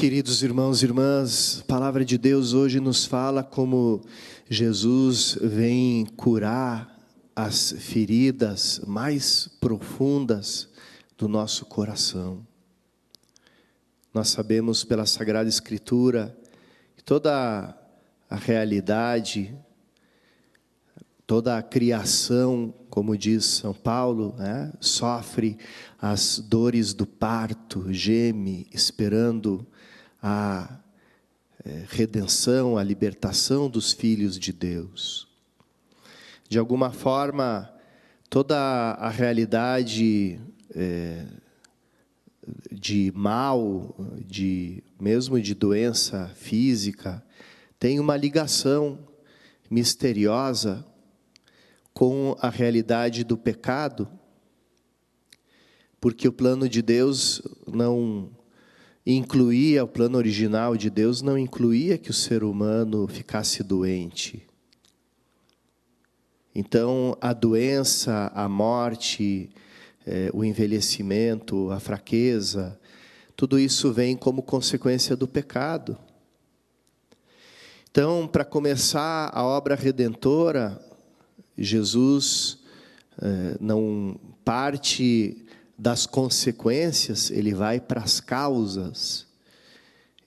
Queridos irmãos e irmãs, a palavra de Deus hoje nos fala como Jesus vem curar as feridas mais profundas do nosso coração. Nós sabemos pela Sagrada Escritura que toda a realidade, toda a criação, como diz São Paulo, sofre as dores do parto, geme, esperando a redenção, a libertação dos filhos de Deus. De alguma forma, toda a realidade de mal, mesmo de doença física, tem uma ligação misteriosa com a realidade do pecado, porque o plano de Deus não incluía, o plano original de Deus não incluía que o ser humano ficasse doente. Então, a doença, a morte, o envelhecimento, a fraqueza, tudo isso vem como consequência do pecado. Então, para começar a obra redentora, Jesus não parte das consequências, ele vai para as causas.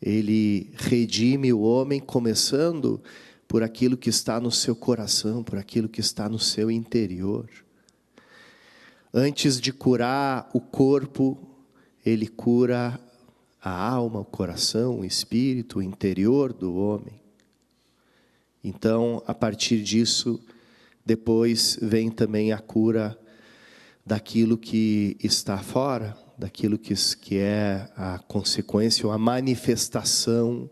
Ele redime o homem começando por aquilo que está no seu coração, por aquilo que está no seu interior. Antes de curar o corpo, ele cura a alma, o coração, o espírito, o interior do homem. Então, a partir disso, depois vem também a cura daquilo que está fora, daquilo que é a consequência ou a manifestação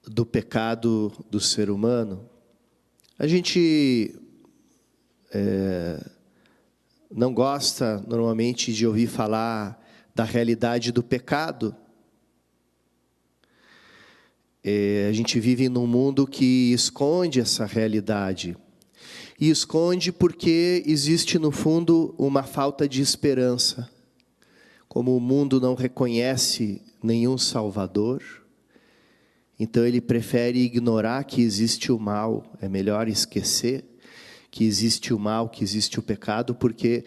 do pecado do ser humano. A gente não gosta normalmente de ouvir falar da realidade do pecado. A gente vive num mundo que esconde essa realidade. E esconde porque existe no fundo uma falta de esperança. Como o mundo não reconhece nenhum Salvador, então ele prefere ignorar que existe o mal. É melhor esquecer que existe o mal, que existe o pecado, porque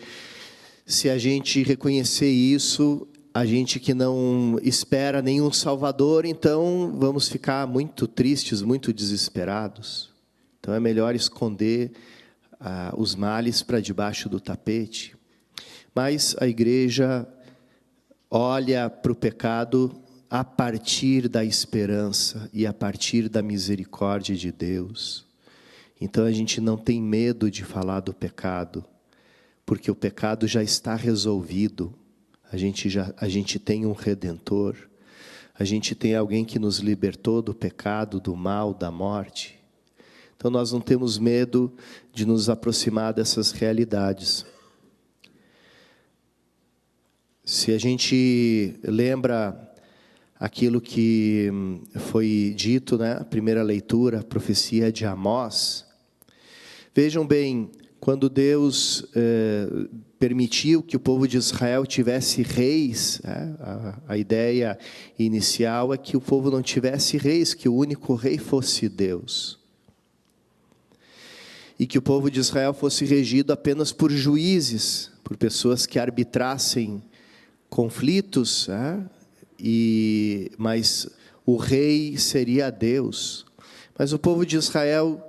se a gente reconhecer isso, a gente que não espera nenhum Salvador, então vamos ficar muito tristes, muito desesperados. Então é melhor esconder os males para debaixo do tapete. Mas a igreja olha para o pecado a partir da esperança e a partir da misericórdia de Deus. Então a gente não tem medo de falar do pecado, porque o pecado já está resolvido. A gente tem um Redentor, a gente tem alguém que nos libertou do pecado, do mal, da morte. Então nós não temos medo de nos aproximar dessas realidades. Se a gente lembra aquilo que foi dito, a primeira leitura, a profecia de Amós, vejam bem, quando Deus permitiu que o povo de Israel tivesse reis, a ideia inicial é que o povo não tivesse reis, que o único rei fosse Deus. E que o povo de Israel fosse regido apenas por juízes, por pessoas que arbitrassem conflitos, mas o rei seria Deus. Mas o povo de Israel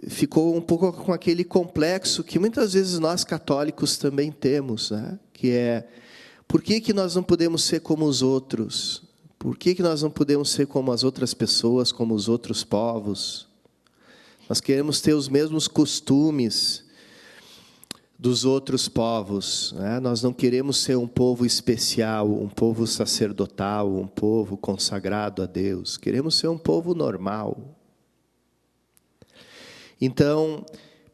ficou um pouco com aquele complexo que muitas vezes nós católicos também temos, que é: por que nós não podemos ser como os outros? Por que nós não podemos ser como as outras pessoas, como os outros povos? Nós queremos ter os mesmos costumes dos outros povos, Nós não queremos ser um povo especial, um povo sacerdotal, um povo consagrado a Deus. Queremos ser um povo normal. Então,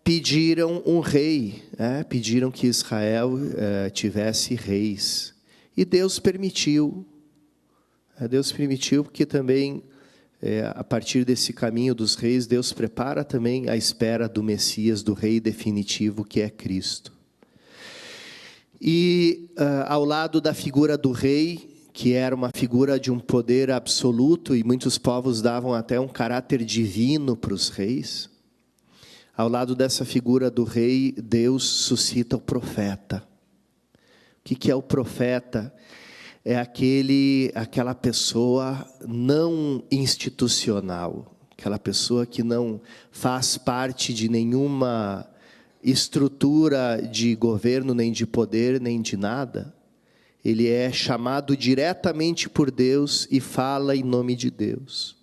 pediram um rei, pediram que Israel tivesse reis. E Deus permitiu. Deus permitiu porque também, a partir desse caminho dos reis, Deus prepara também a espera do Messias, do rei definitivo, que é Cristo. E ao lado da figura do rei, que era uma figura de um poder absoluto, e muitos povos davam até um caráter divino para os reis, ao lado dessa figura do rei, Deus suscita o profeta. O que é o profeta? É aquela pessoa não institucional, aquela pessoa que não faz parte de nenhuma estrutura de governo, nem de poder, nem de nada. Ele é chamado diretamente por Deus e fala em nome de Deus.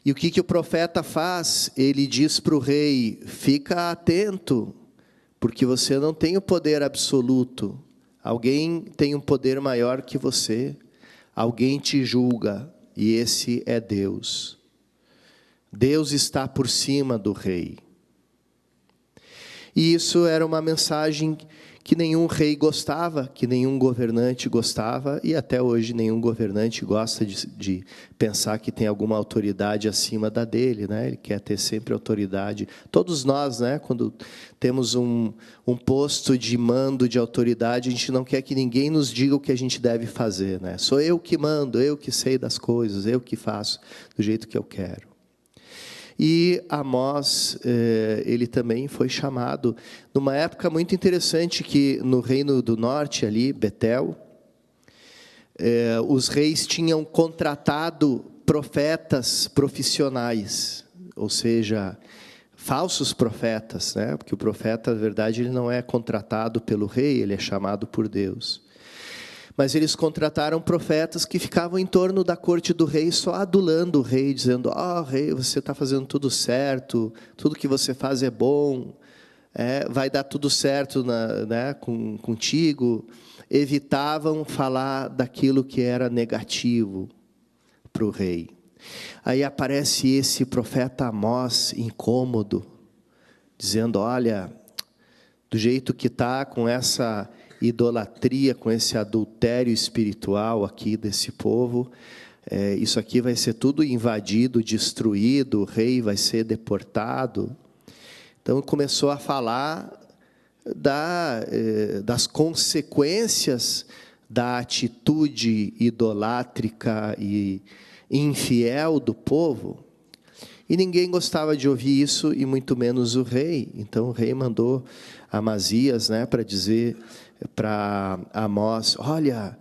E o que o profeta faz? Ele diz para o rei: fica atento, porque você não tem o poder absoluto. Alguém tem um poder maior que você. Alguém te julga, e esse é Deus. Deus está por cima do rei. E isso era uma mensagem que nenhum rei gostava, que nenhum governante gostava, e até hoje nenhum governante gosta de pensar que tem alguma autoridade acima da dele, né? Ele quer ter sempre autoridade. Todos nós, né, quando temos um posto de mando, de autoridade, a gente não quer que ninguém nos diga o que a gente deve fazer, né? Sou eu que mando, eu que sei das coisas, eu que faço do jeito que eu quero. E Amós, ele também foi chamado, numa época muito interessante, que no Reino do Norte, ali, Betel, os reis tinham contratado profetas profissionais, ou seja, falsos profetas, né? Porque o profeta, na verdade, ele não é contratado pelo rei, ele é chamado por Deus. Mas eles contrataram profetas que ficavam em torno da corte do rei, só adulando o rei, dizendo: rei, você está fazendo tudo certo, tudo que você faz é bom, vai dar tudo certo contigo. Evitavam falar daquilo que era negativo para o rei. Aí aparece esse profeta Amós, incômodo, dizendo: olha, do jeito que está, com essa idolatria, com esse adultério espiritual aqui desse povo, isso aqui vai ser tudo invadido, destruído, o rei vai ser deportado. Então começou a falar das consequências da atitude idolátrica e infiel do povo, e ninguém gostava de ouvir isso, e muito menos o rei. Então o rei mandou Amazias, né, para dizer para Amós: olha,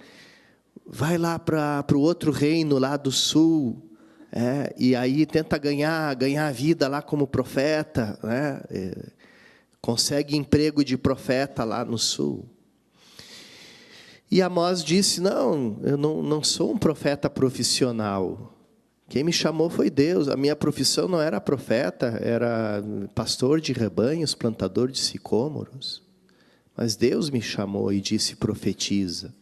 vai lá para o outro reino lá do sul, e aí tenta ganhar vida lá como profeta, né? Consegue emprego de profeta lá no sul. E Amós disse: não, eu não sou um profeta profissional. Quem me chamou foi Deus. A minha profissão não era profeta, era pastor de rebanhos, plantador de sicômoros. Mas Deus me chamou e disse: profetiza.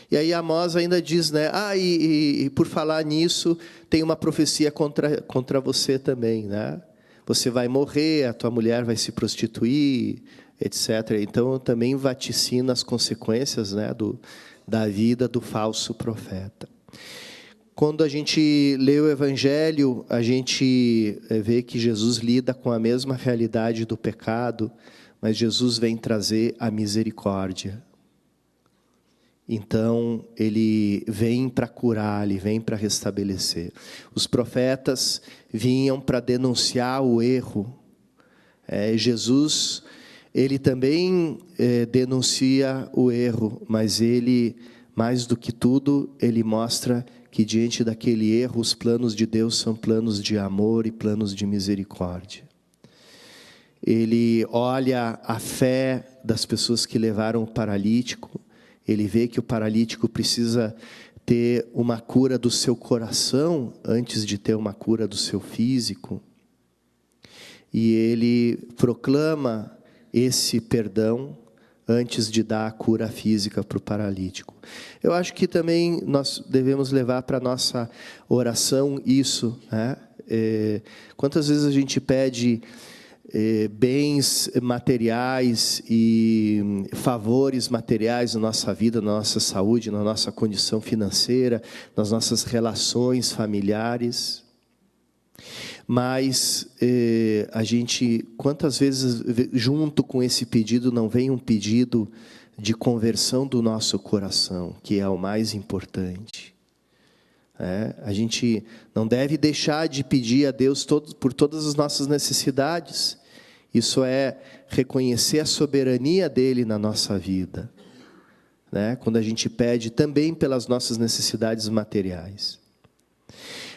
E aí Amós ainda diz, né? E por falar nisso, tem uma profecia contra você também, né? Você vai morrer, a tua mulher vai se prostituir, etc. Então também vaticina as consequências, né, da vida do falso profeta. Quando a gente lê o Evangelho, a gente vê que Jesus lida com a mesma realidade do pecado, mas Jesus vem trazer a misericórdia. Então, ele vem para curar, ele vem para restabelecer. Os profetas vinham para denunciar o erro. Jesus, ele também denuncia o erro, mas ele, mais do que tudo, ele mostra que diante daquele erro, os planos de Deus são planos de amor e planos de misericórdia. Ele olha a fé das pessoas que levaram o paralítico, ele vê que o paralítico precisa ter uma cura do seu coração antes de ter uma cura do seu físico. E ele proclama esse perdão antes de dar a cura física para o paralítico. Eu acho que também nós devemos levar para a nossa oração isso, né? Quantas vezes a gente pede bens materiais e favores materiais na nossa vida, na nossa saúde, na nossa condição financeira, nas nossas relações familiares. Mas a gente, quantas vezes junto com esse pedido não vem um pedido de conversão do nosso coração, que é o mais importante. A gente não deve deixar de pedir a Deus por todas as nossas necessidades. Isso é reconhecer a soberania dele na nossa vida. Quando a gente pede também pelas nossas necessidades materiais.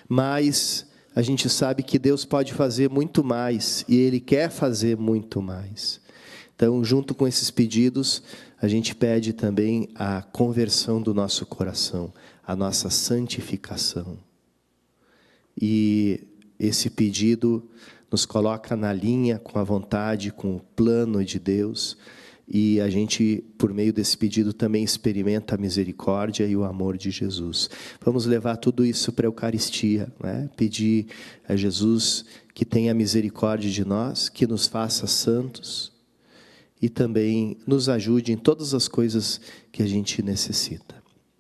Mas a gente sabe que Deus pode fazer muito mais, e Ele quer fazer muito mais. Então, junto com esses pedidos, a gente pede também a conversão do nosso coração, a nossa santificação. E esse pedido nos coloca na linha com a vontade, com o plano de Deus, e a gente, por meio desse pedido, também experimenta a misericórdia e o amor de Jesus. Vamos levar tudo isso para a Eucaristia, Pedir a Jesus que tenha misericórdia de nós, que nos faça santos, e também nos ajude em todas as coisas que a gente necessita.